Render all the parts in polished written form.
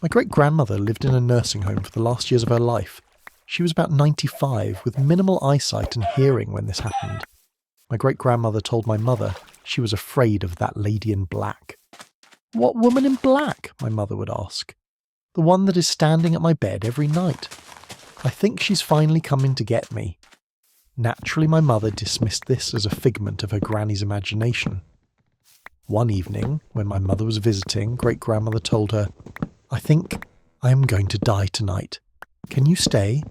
My great-grandmother lived in a nursing home for the last years of her life. She was about 95, with minimal eyesight and hearing when this happened. My great-grandmother told my mother she was afraid of that lady in black. "What woman in black?" my mother would ask. "The one that is standing at my bed every night. I think she's finally coming to get me." Naturally, my mother dismissed this as a figment of her granny's imagination. One evening, when my mother was visiting, great-grandmother told her, "I think I am going to die tonight. Can you stay?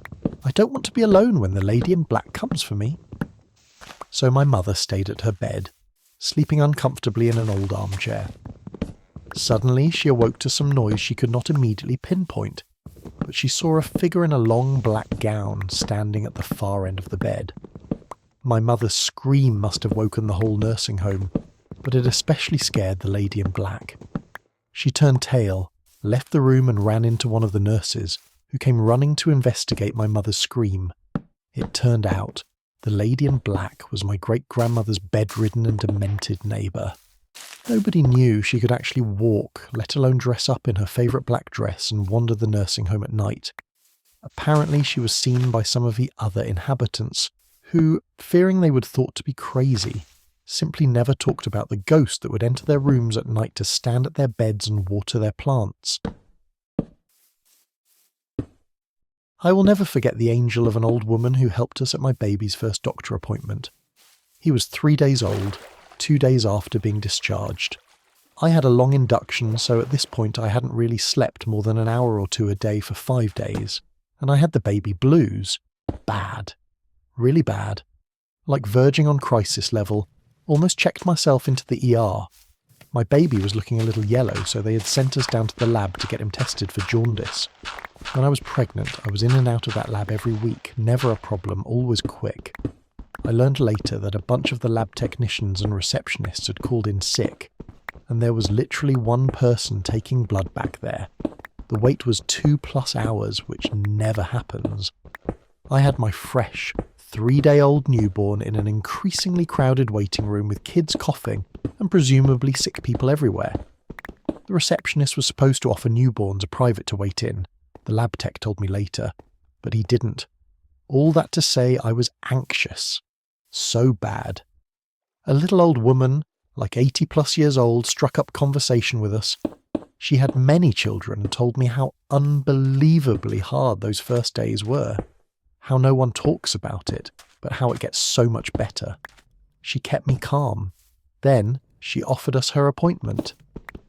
I don't want to be alone when the lady in black comes for me." So my mother stayed at her bed, sleeping uncomfortably in an old armchair. Suddenly she awoke to some noise she could not immediately pinpoint, but she saw a figure in a long black gown standing at the far end of the bed. My mother's scream must have woken the whole nursing home, but it especially scared the lady in black. She turned tail, left the room and ran into one of the nurses, who came running to investigate my mother's scream. It turned out the lady in black was my great-grandmother's bedridden and demented neighbour. Nobody knew she could actually walk, let alone dress up in her favourite black dress and wander the nursing home at night. Apparently she was seen by some of the other inhabitants, who, fearing they would thought to be crazy, simply never talked about the ghost that would enter their rooms at night to stand at their beds and water their plants. I will never forget the angel of an old woman who helped us at my baby's first doctor appointment. He was 3 days old, 2 days after being discharged. I had a long induction, so at this point I hadn't really slept more than an hour or two a day for 5 days, and I had the baby blues. Bad. Really bad. Like verging on crisis level. Almost checked myself into the ER. My baby was looking a little yellow, so they had sent us down to the lab to get him tested for jaundice. When I was pregnant, I was in and out of that lab every week, never a problem, always quick. I learned later that a bunch of the lab technicians and receptionists had called in sick, and there was literally one person taking blood back there. The wait was 2+ hours, which never happens. I had my fresh, 3-day-old newborn in an increasingly crowded waiting room with kids coughing and presumably sick people everywhere. The receptionist was supposed to offer newborns a private to wait in, the lab tech told me later, but he didn't. All that to say I was anxious. So bad. A little old woman, like 80+ years old, struck up conversation with us. She had many children and told me how unbelievably hard those first days were. How no one talks about it, but how it gets so much better. She kept me calm. Then she offered us her appointment.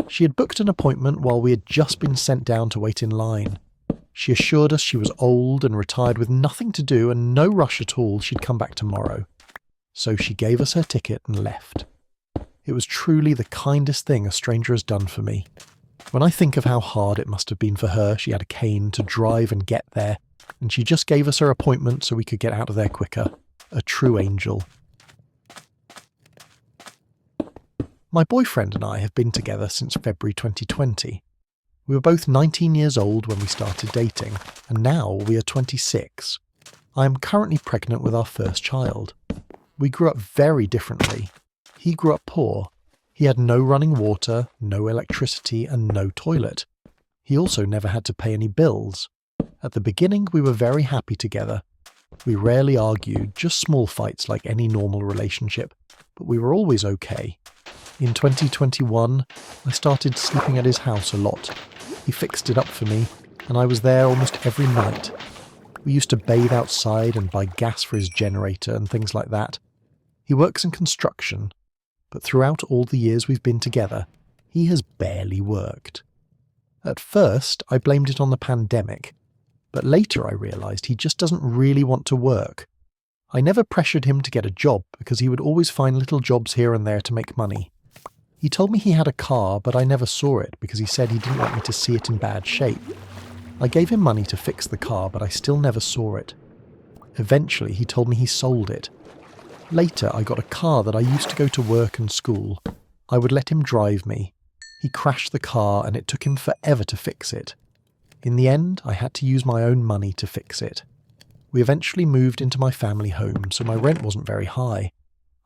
She had booked an appointment while we had just been sent down to wait in line. She assured us she was old and retired with nothing to do and no rush at all, she'd come back tomorrow. So she gave us her ticket and left. It was truly the kindest thing a stranger has done for me. When I think of how hard it must have been for her, she had a cane to drive and get there, and she just gave us her appointment so we could get out of there quicker. A true angel. My boyfriend and I have been together since February 2020. We were both 19 years old when we started dating, and now we are 26. I am currently pregnant with our first child. We grew up very differently. He grew up poor. He had no running water, no electricity, and no toilet. He also never had to pay any bills. At the beginning, we were very happy together. We rarely argued, just small fights like any normal relationship, but we were always okay. In 2021, I started sleeping at his house a lot. He fixed it up for me, and I was there almost every night. We used to bathe outside and buy gas for his generator and things like that. He works in construction, but throughout all the years we've been together, he has barely worked. At first, I blamed it on the pandemic, but later I realised he just doesn't really want to work. I never pressured him to get a job because he would always find little jobs here and there to make money. He told me he had a car, but I never saw it because he said he didn't want me to see it in bad shape. I gave him money to fix the car, but I still never saw it. Eventually, he told me he sold it. Later, I got a car that I used to go to work and school. I would let him drive me. He crashed the car and it took him forever to fix it. In the end, I had to use my own money to fix it. We eventually moved into my family home, so my rent wasn't very high.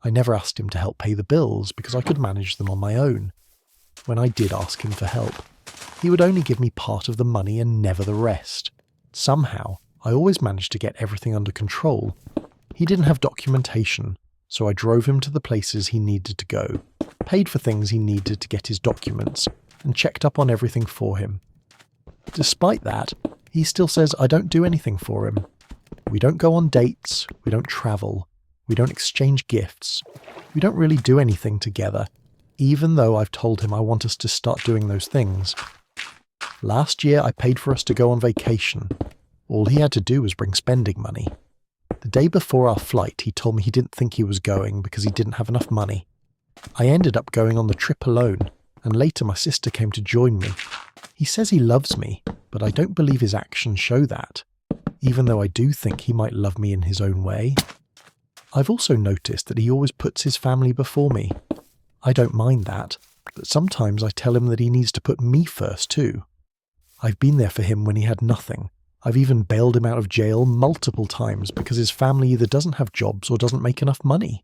I never asked him to help pay the bills because I could manage them on my own. When I did ask him for help, He would only give me part of the money and never the rest. Somehow, I always managed to get everything under control. He didn't have documentation, so I drove him to the places he needed to go, paid for things he needed to get his documents, and checked up on everything for him. Despite that, he still says I don't do anything for him. We don't go on dates, we don't travel, we don't exchange gifts, we don't really do anything together, even though I've told him I want us to start doing those things. Last year I paid for us to go on vacation. All he had to do was bring spending money. The day before our flight, he told me he didn't think he was going because he didn't have enough money. I ended up going on the trip alone, and later my sister came to join me. He says he loves me, but I don't believe his actions show that, even though I do think he might love me in his own way. I've also noticed that he always puts his family before me. I don't mind that, but sometimes I tell him that he needs to put me first too. I've been there for him when he had nothing. I've even bailed him out of jail multiple times because his family either doesn't have jobs or doesn't make enough money.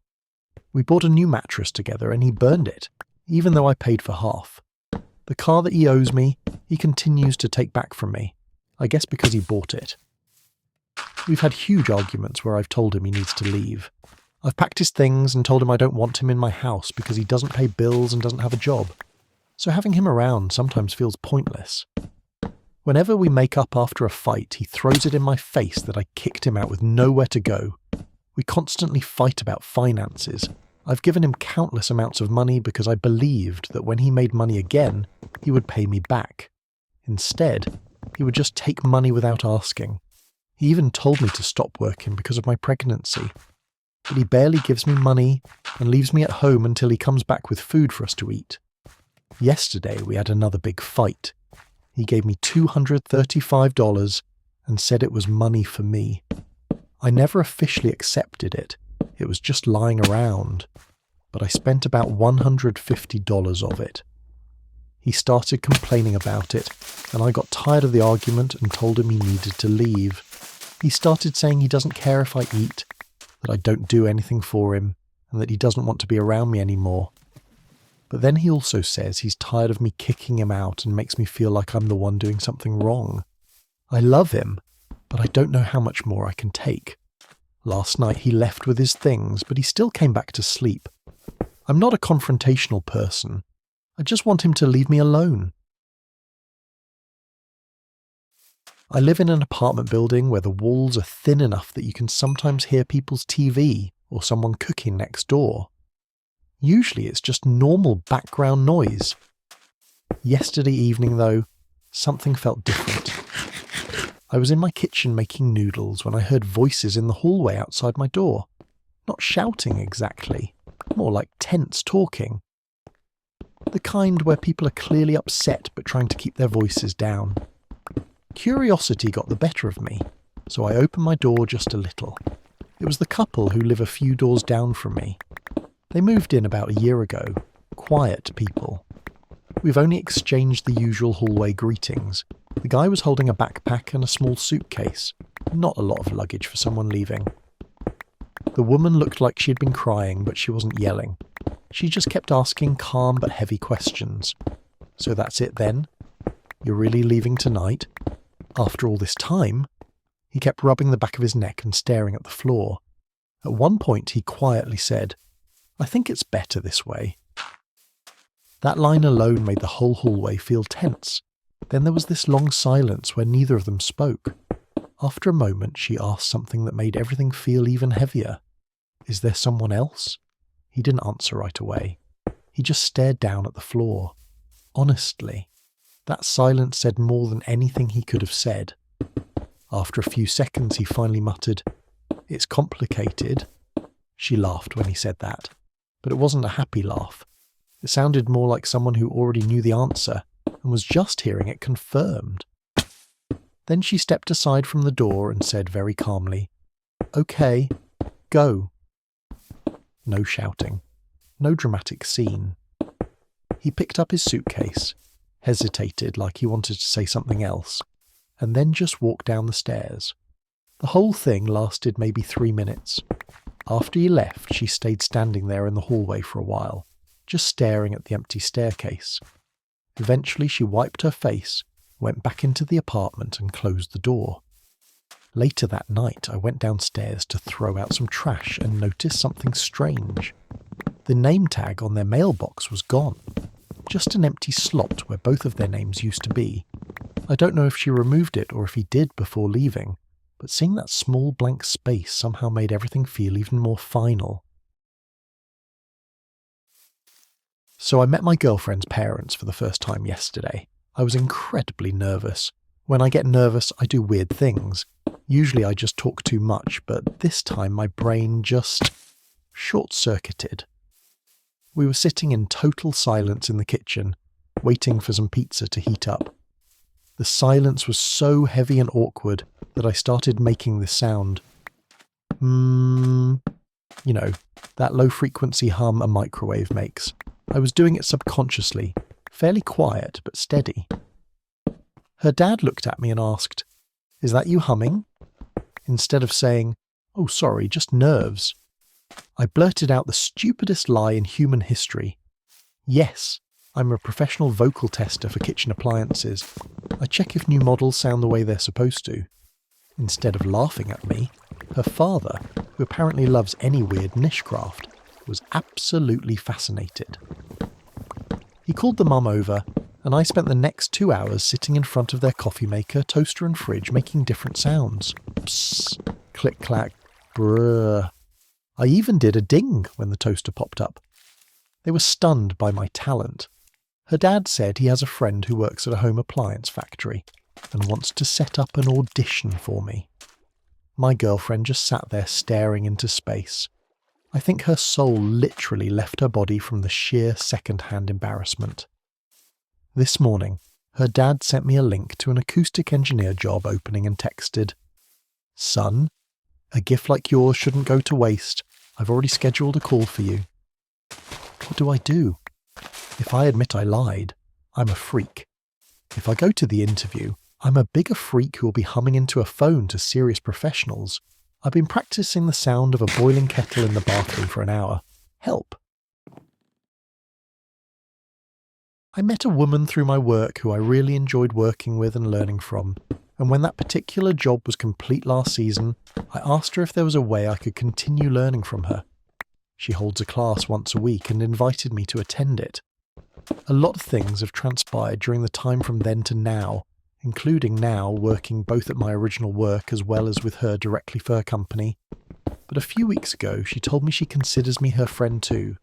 We bought a new mattress together and he burned it, even though I paid for half. The car that he owes me, he continues to take back from me. I guess because he bought it. We've had huge arguments where I've told him he needs to leave. I've packed his things and told him I don't want him in my house because he doesn't pay bills and doesn't have a job. So having him around sometimes feels pointless. Whenever we make up after a fight, he throws it in my face that I kicked him out with nowhere to go. We constantly fight about finances. I've given him countless amounts of money because I believed that when he made money again, he would pay me back. Instead, he would just take money without asking. He even told me to stop working because of my pregnancy. But he barely gives me money and leaves me at home until he comes back with food for us to eat. Yesterday we had another big fight. He gave me $235 and said it was money for me. I never officially accepted it. It was just lying around. But I spent about $150 of it. He started complaining about it, and I got tired of the argument and told him he needed to leave. He started saying he doesn't care if I eat, that I don't do anything for him, and that he doesn't want to be around me anymore. But then he also says he's tired of me kicking him out and makes me feel like I'm the one doing something wrong. I love him, but I don't know how much more I can take. Last night he left with his things, but he still came back to sleep. I'm not a confrontational person. I just want him to leave me alone. I live in an apartment building where the walls are thin enough that you can sometimes hear people's TV or someone cooking next door. Usually it's just normal background noise. Yesterday evening, though, something felt different. I was in my kitchen making noodles when I heard voices in the hallway outside my door. Not shouting exactly, more like tense talking. The kind where people are clearly upset but trying to keep their voices down. Curiosity got the better of me, so I opened my door just a little. It was the couple who live a few doors down from me. They moved in about a year ago. Quiet people. We've only exchanged the usual hallway greetings. The guy was holding a backpack and a small suitcase. Not a lot of luggage for someone leaving. The woman looked like she'd been crying, but she wasn't yelling. She just kept asking calm but heavy questions. So that's it then? You're really leaving tonight? After all this time? He kept rubbing the back of his neck and staring at the floor. At one point he quietly said, I think it's better this way. That line alone made the whole hallway feel tense. Then there was this long silence where neither of them spoke. After a moment she asked something that made everything feel even heavier. Is there someone else? He didn't answer right away. He just stared down at the floor. Honestly, that silence said more than anything he could have said. After a few seconds he finally muttered, It's complicated. She laughed when he said that. But it wasn't a happy laugh. It sounded more like someone who already knew the answer and was just hearing it confirmed. Then she stepped aside from the door and said very calmly, Okay, go. No shouting. No dramatic scene. He picked up his suitcase, hesitated like he wanted to say something else, and then just walked down the stairs. The whole thing lasted maybe 3 minutes. After he left, she stayed standing there in the hallway for a while, just staring at the empty staircase. Eventually she wiped her face, went back into the apartment and closed the door. Later that night I went downstairs to throw out some trash and noticed something strange. The name tag on their mailbox was gone. Just an empty slot where both of their names used to be. I don't know if she removed it or if he did before leaving, but seeing that small blank space somehow made everything feel even more final. So I met my girlfriend's parents for the first time yesterday. I was incredibly nervous. When I get nervous, I do weird things. Usually I just talk too much, but this time my brain just short-circuited. We were sitting in total silence in the kitchen, waiting for some pizza to heat up. The silence was so heavy and awkward that I started making this sound. You know, that low-frequency hum a microwave makes. I was doing it subconsciously, fairly quiet but steady. Her dad looked at me and asked, "Is that you humming?" Instead of saying, "Oh, sorry, just nerves," I blurted out the stupidest lie in human history. Yes, I'm a professional vocal tester for kitchen appliances. I check if new models sound the way they're supposed to. Instead of laughing at me, her father, who apparently loves any weird niche craft, was absolutely fascinated. He called the mum over, and I spent the next 2 hours sitting in front of their coffee maker, toaster and fridge making different sounds. Psst, click-clack, brrr. I even did a ding when the toaster popped up. They were stunned by my talent. Her dad said he has a friend who works at a home appliance factory and wants to set up an audition for me. My girlfriend just sat there staring into space. I think her soul literally left her body from the sheer second-hand embarrassment. This morning, her dad sent me a link to an acoustic engineer job opening and texted, "Son, a gift like yours shouldn't go to waste. I've already scheduled a call for you." What do I do? If I admit I lied, I'm a freak. If I go to the interview, I'm a bigger freak who will be humming into a phone to serious professionals. I've been practicing the sound of a boiling kettle in the bathroom for an hour. Help. I met a woman through my work who I really enjoyed working with and learning from, and when that particular job was complete last season, I asked her if there was a way I could continue learning from her. She holds a class once a week and invited me to attend it. A lot of things have transpired during the time from then to now, including now working both at my original work as well as with her directly for her company. But a few weeks ago, she told me she considers me her friend too.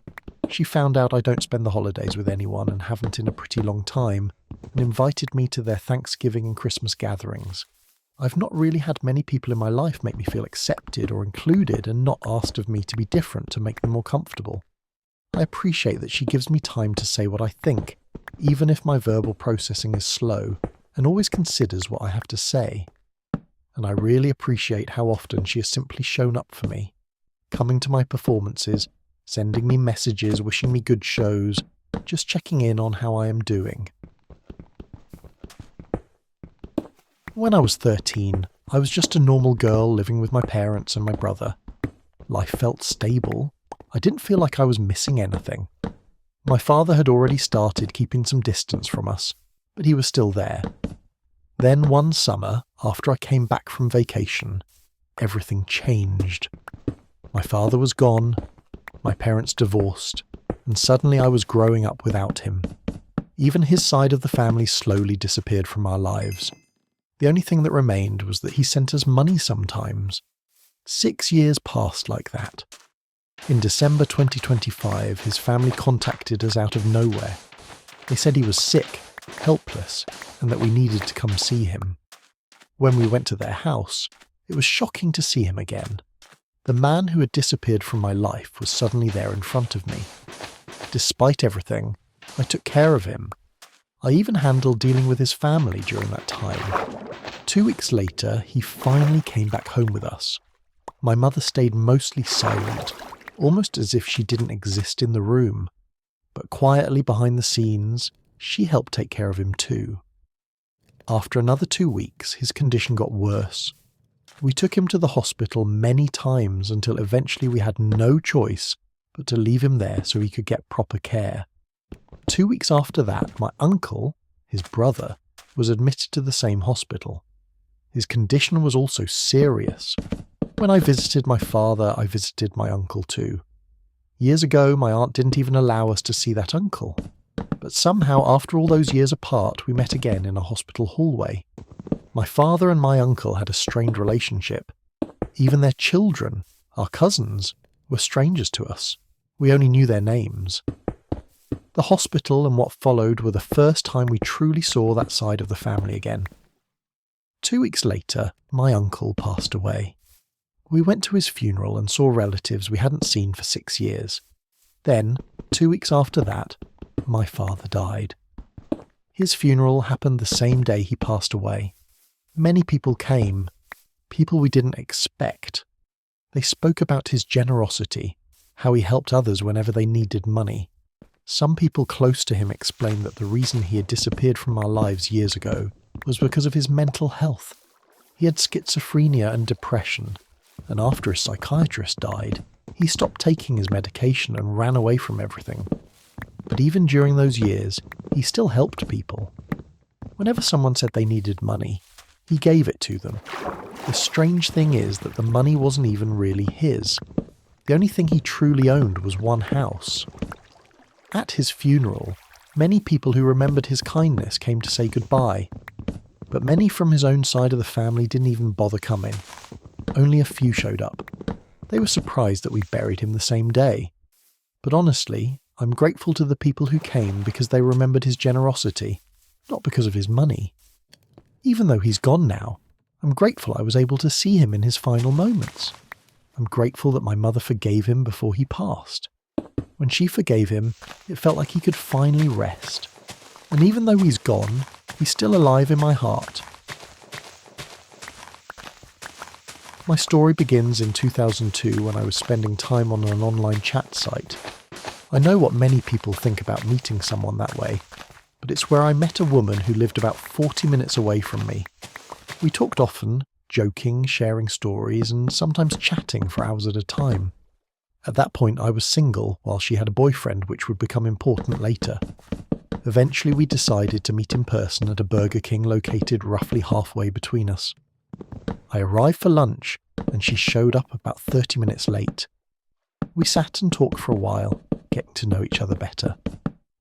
She found out I don't spend the holidays with anyone and haven't in a pretty long time, and invited me to their Thanksgiving and Christmas gatherings. I've not really had many people in my life make me feel accepted or included and not asked of me to be different to make them more comfortable. I appreciate that she gives me time to say what I think, even if my verbal processing is slow, and always considers what I have to say. And I really appreciate how often she has simply shown up for me, coming to my performances, sending me messages, wishing me good shows, just checking in on how I am doing. When I was 13, I was just a normal girl living with my parents and my brother. Life felt stable. I didn't feel like I was missing anything. My father had already started keeping some distance from us, but he was still there. Then one summer, after I came back from vacation, everything changed. My father was gone, my parents divorced, and suddenly I was growing up without him. Even his side of the family slowly disappeared from our lives. The only thing that remained was that he sent us money sometimes. 6 years passed like that. In December 2025, his family contacted us out of nowhere. They said he was sick, helpless, and that we needed to come see him. When we went to their house, it was shocking to see him again. The man who had disappeared from my life was suddenly there in front of me. Despite everything, I took care of him. I even handled dealing with his family during that time. 2 weeks later, he finally came back home with us. My mother stayed mostly silent, almost as if she didn't exist in the room. But quietly behind the scenes, she helped take care of him too. After another 2 weeks, his condition got worse. We took him to the hospital many times until eventually we had no choice but to leave him there so he could get proper care. 2 weeks after that, my uncle, his brother, was admitted to the same hospital. His condition was also serious. When I visited my father, I visited my uncle too. Years ago, my aunt didn't even allow us to see that uncle. But somehow, after all those years apart, we met again in a hospital hallway. My father and my uncle had a strained relationship. Even their children, our cousins, were strangers to us. We only knew their names. The hospital and what followed were the first time we truly saw that side of the family again. 2 weeks later, my uncle passed away. We went to his funeral and saw relatives we hadn't seen for 6 years. Then, 2 weeks after that, my father died. His funeral happened the same day he passed away. Many people came, people we didn't expect. They spoke about his generosity, how he helped others whenever they needed money. Some people close to him explained that the reason he had disappeared from our lives years ago was because of his mental health. He had schizophrenia and depression, and after his psychiatrist died, he stopped taking his medication and ran away from everything. But even during those years, he still helped people. Whenever someone said they needed money, he gave it to them. The strange thing is that the money wasn't even really his. The only thing he truly owned was one house. At his funeral, many people who remembered his kindness came to say goodbye. But many from his own side of the family didn't even bother coming. Only a few showed up. They were surprised that we buried him the same day. But honestly, I'm grateful to the people who came because they remembered his generosity, not because of his money. Even though he's gone now, I'm grateful I was able to see him in his final moments. I'm grateful that my mother forgave him before he passed. When she forgave him, it felt like he could finally rest. And even though he's gone, he's still alive in my heart. My story begins in 2002 when I was spending time on an online chat site. I know what many people think about meeting someone that way, but it's where I met a woman who lived about 40 minutes away from me. We talked often, joking, sharing stories, and sometimes chatting for hours at a time. At that point I was single, while she had a boyfriend, which would become important later. Eventually we decided to meet in person at a Burger King located roughly halfway between us. I arrived for lunch, and she showed up about 30 minutes late. We sat and talked for a while, getting to know each other better.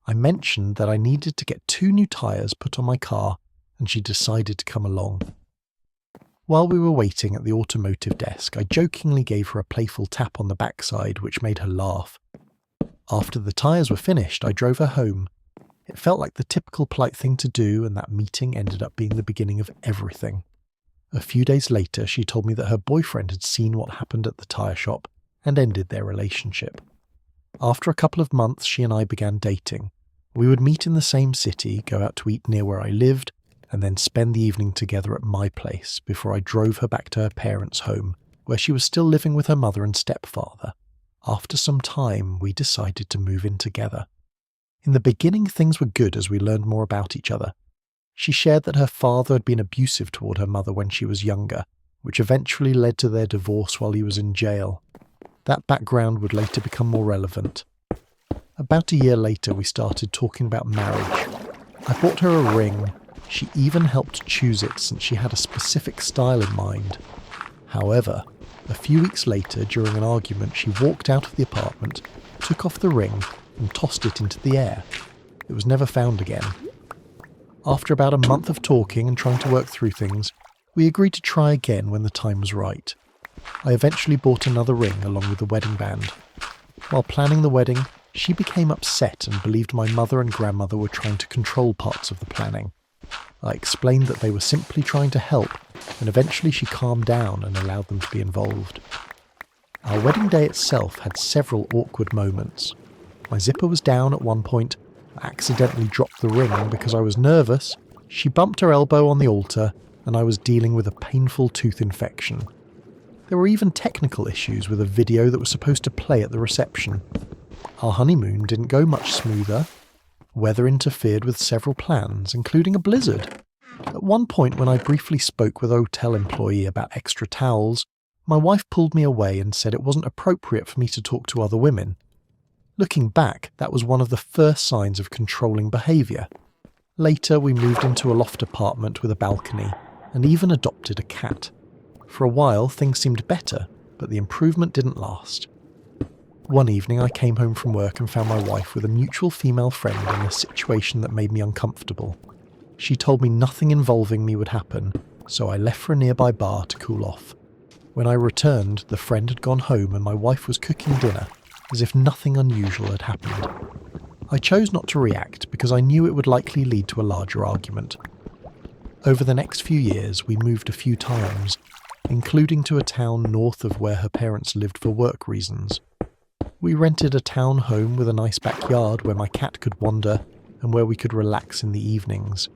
I mentioned that I needed to get 2 new tyres put on my car, and she decided to come along. While we were waiting at the automotive desk, I jokingly gave her a playful tap on the backside, which made her laugh. After the tyres were finished, I drove her home. It felt like the typical polite thing to do, and that meeting ended up being the beginning of everything. A few days later, she told me that her boyfriend had seen what happened at the tyre shop and ended their relationship. After a couple of months, she and I began dating. We would meet in the same city, go out to eat near where I lived, and then spend the evening together at my place before I drove her back to her parents' home, where she was still living with her mother and stepfather. After some time, we decided to move in together. In the beginning, things were good as we learned more about each other. She shared that her father had been abusive toward her mother when she was younger, which eventually led to their divorce while he was in jail. That background would later become more relevant. About a year later, we started talking about marriage. I bought her a ring. She even helped choose it since she had a specific style in mind. However, a few weeks later, during an argument, she walked out of the apartment, took off the ring, and tossed it into the air. It was never found again. After about a month of talking and trying to work through things, we agreed to try again when the time was right. I eventually bought another ring along with the wedding band. While planning the wedding, she became upset and believed my mother and grandmother were trying to control parts of the planning. I explained that they were simply trying to help, and eventually she calmed down and allowed them to be involved. Our wedding day itself had several awkward moments. My zipper was down at one point. I accidentally dropped the ring because I was nervous. She bumped her elbow on the altar, and I was dealing with a painful tooth infection. There were even technical issues with a video that was supposed to play at the reception. Our honeymoon didn't go much smoother. Weather interfered with several plans, including a blizzard. At one point, when I briefly spoke with a hotel employee about extra towels, my wife pulled me away and said it wasn't appropriate for me to talk to other women. Looking back, that was one of the first signs of controlling behaviour. Later, we moved into a loft apartment with a balcony and even adopted a cat. For a while, things seemed better, but the improvement didn't last. One evening, I came home from work and found my wife with a mutual female friend in a situation that made me uncomfortable. She told me nothing involving me would happen, so I left for a nearby bar to cool off. When I returned, the friend had gone home and my wife was cooking dinner, as if nothing unusual had happened. I chose not to react because I knew it would likely lead to a larger argument. Over the next few years, we moved a few times, including to a town north of where her parents lived for work reasons. We rented a town home with a nice backyard where my cat could wander and where we could relax in the evenings.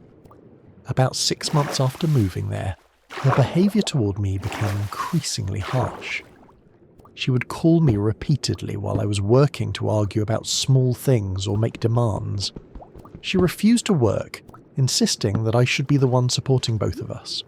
About 6 months after moving there, her behaviour toward me became increasingly harsh. She would call me repeatedly while I was working to argue about small things or make demands. She refused to work, insisting that I should be the one supporting both of us.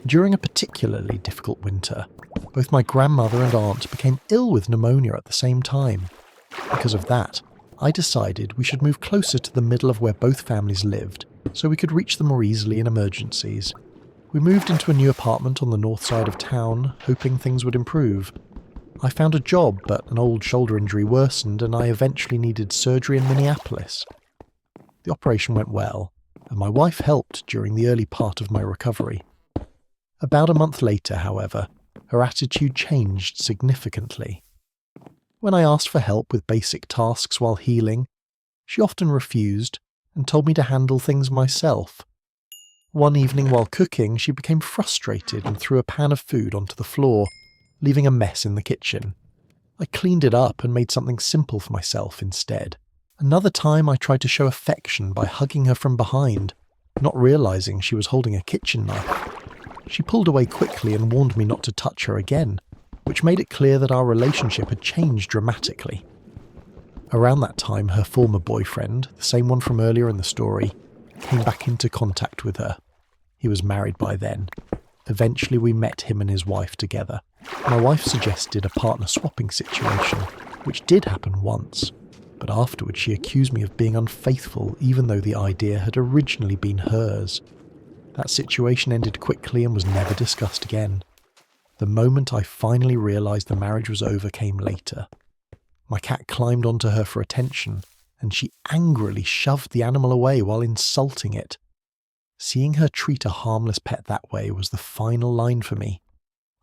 During a particularly difficult winter, both my grandmother and aunt became ill with pneumonia at the same time. Because of that, I decided we should move closer to the middle of where both families lived, so we could reach them more easily in emergencies. We moved into a new apartment on the north side of town, hoping things would improve. I found a job, but an old shoulder injury worsened and I eventually needed surgery in Minneapolis. The operation went well, and my wife helped during the early part of my recovery. About a month later, however, her attitude changed significantly. When I asked for help with basic tasks while healing, she often refused and told me to handle things myself. One evening while cooking, she became frustrated and threw a pan of food onto the floor, leaving a mess in the kitchen. I cleaned it up and made something simple for myself instead. Another time I tried to show affection by hugging her from behind, not realizing she was holding a kitchen knife. She pulled away quickly and warned me not to touch her again, which made it clear that our relationship had changed dramatically. Around that time, her former boyfriend, the same one from earlier in the story, came back into contact with her. He was married by then. Eventually we met him and his wife together. My wife suggested a partner swapping situation, which did happen once, but afterwards she accused me of being unfaithful even though the idea had originally been hers. That situation ended quickly and was never discussed again. The moment I finally realised the marriage was over came later. My cat climbed onto her for attention, and she angrily shoved the animal away while insulting it. Seeing her treat a harmless pet that way was the final line for me.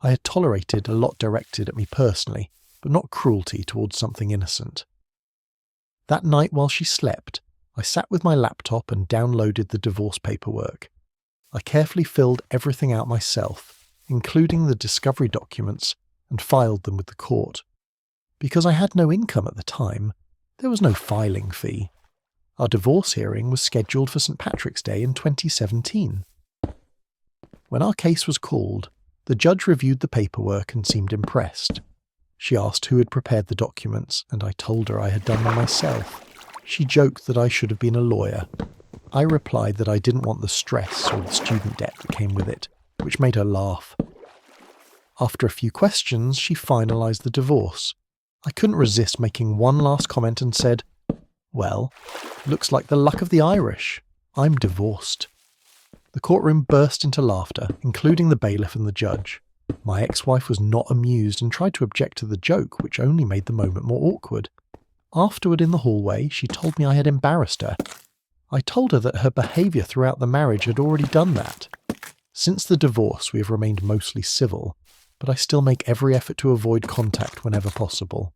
I had tolerated a lot directed at me personally, but not cruelty towards something innocent. That night while she slept, I sat with my laptop and downloaded the divorce paperwork. I carefully filled everything out myself, including the discovery documents, and filed them with the court. Because I had no income at the time, there was no filing fee. Our divorce hearing was scheduled for St. Patrick's Day in 2017. When our case was called, the judge reviewed the paperwork and seemed impressed. She asked who had prepared the documents, and I told her I had done them myself. She joked that I should have been a lawyer. I replied that I didn't want the stress or the student debt that came with it, which made her laugh. After a few questions, she finalised the divorce. I couldn't resist making one last comment and said, "Well, looks like the luck of the Irish. I'm divorced." The courtroom burst into laughter, including the bailiff and the judge. My ex-wife was not amused and tried to object to the joke, which only made the moment more awkward. Afterward in the hallway, she told me I had embarrassed her. I told her that her behaviour throughout the marriage had already done that. Since the divorce, we have remained mostly civil, but I still make every effort to avoid contact whenever possible.